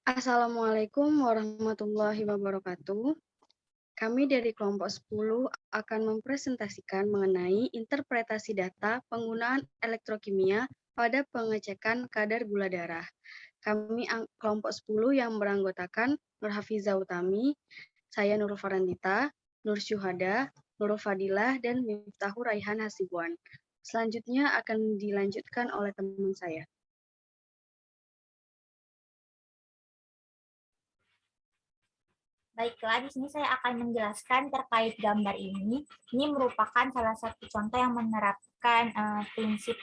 Assalamualaikum warahmatullahi wabarakatuh. Kami dari kelompok 10 akan mempresentasikan mengenai interpretasi data penggunaan elektrokimia pada pengecekan kadar gula darah. Kami kelompok 10 yang beranggotakan Nur Hafiza Utami, saya Nurul Farandita, Nur Syuhada, Nurul Fadilah, dan Miftahur Raihan Hasibuan. Selanjutnya akan dilanjutkan oleh teman saya. Baiklah, di sini saya akan menjelaskan terkait gambar ini. Ini merupakan salah satu contoh yang menerapkan prinsip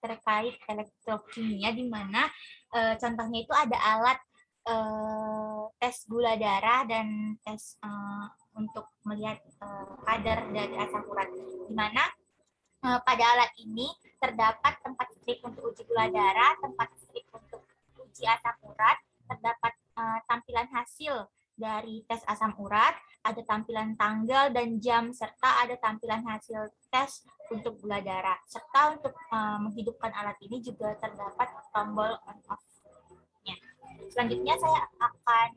terkait elektrokimia, di mana contohnya itu ada alat tes gula darah dan tes untuk melihat kadar dari asam urat, di mana pada alat ini terdapat tempat strip untuk uji gula darah, tempat strip untuk uji asam urat, terdapat tampilan hasil dari tes asam urat, ada tampilan tanggal dan jam, serta ada tampilan hasil tes untuk gula darah. Serta untuk menghidupkan alat ini juga terdapat tombol on off-nya. Selanjutnya saya akan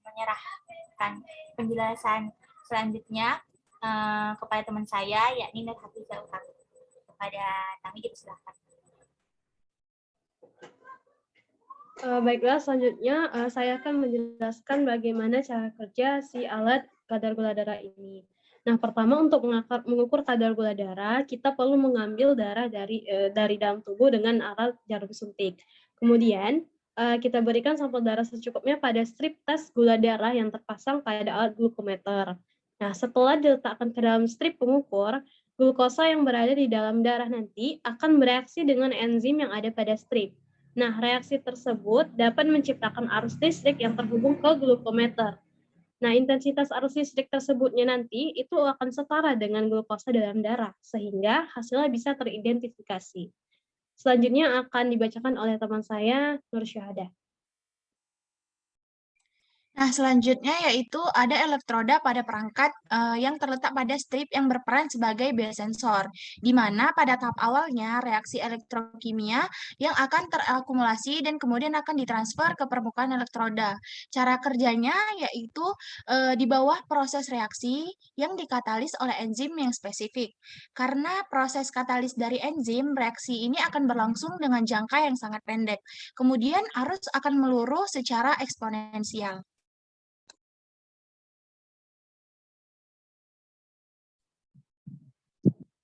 menyerahkan penjelasan selanjutnya kepada teman saya, yakni Nur Hafiza Utami. Kepada kami, dipersilakan. Baiklah, selanjutnya saya akan menjelaskan bagaimana cara kerja si alat kadar gula darah ini. Nah, pertama untuk mengukur kadar gula darah, kita perlu mengambil darah dari dalam tubuh dengan alat jarum suntik. Kemudian kita berikan sampel darah secukupnya pada strip tes gula darah yang terpasang pada alat glukometer. Nah, setelah diletakkan ke dalam strip pengukur, glukosa yang berada di dalam darah nanti akan bereaksi dengan enzim yang ada pada strip. Nah, reaksi tersebut dapat menciptakan arus listrik yang terhubung ke glukometer. Nah, intensitas arus listrik tersebutnya nanti itu akan setara dengan glukosa dalam darah, sehingga hasilnya bisa teridentifikasi. Selanjutnya akan dibacakan oleh teman saya, Nur Syuhada. Nah, selanjutnya yaitu ada elektroda pada perangkat yang terletak pada strip yang berperan sebagai biosensor, di mana pada tahap awalnya reaksi elektrokimia yang akan terakumulasi dan kemudian akan ditransfer ke permukaan elektroda. Cara kerjanya yaitu di bawah proses reaksi yang dikatalis oleh enzim yang spesifik. Karena proses katalis dari enzim, reaksi ini akan berlangsung dengan jangka yang sangat pendek. Kemudian arus akan meluruh secara eksponensial.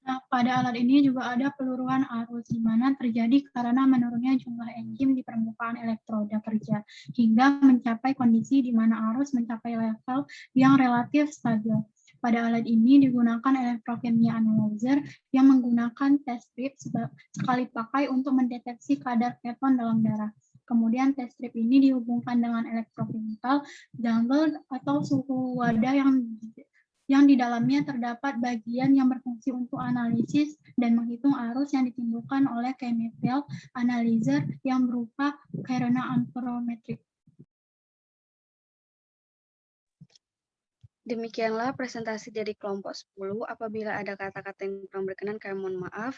Nah, pada alat ini juga ada peluruhan arus, di mana terjadi karena menurunnya jumlah enzim di permukaan elektroda kerja, hingga mencapai kondisi di mana arus mencapai level yang relatif stabil. Pada alat ini digunakan elektrokimia analyzer yang menggunakan test strip sekali pakai untuk mendeteksi kadar keton dalam darah. Kemudian test strip ini dihubungkan dengan elektrochemical jungle atau suhu wadah yang di dalamnya terdapat bagian yang berfungsi untuk analisis dan menghitung arus yang ditimbulkan oleh chemical analyzer yang berupa karena amperometrik. Demikianlah presentasi dari kelompok 10. Apabila ada kata-kata yang kurang berkenan, kami mohon maaf.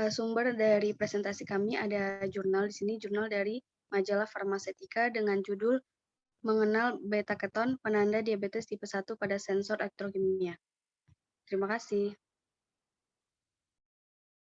Sumber dari presentasi kami ada jurnal di sini, jurnal dari majalah Farmasetika dengan judul Mengenal Beta Keton, Penanda Diabetes Tipe 1 pada Sensor Elektrokimia. Terima kasih.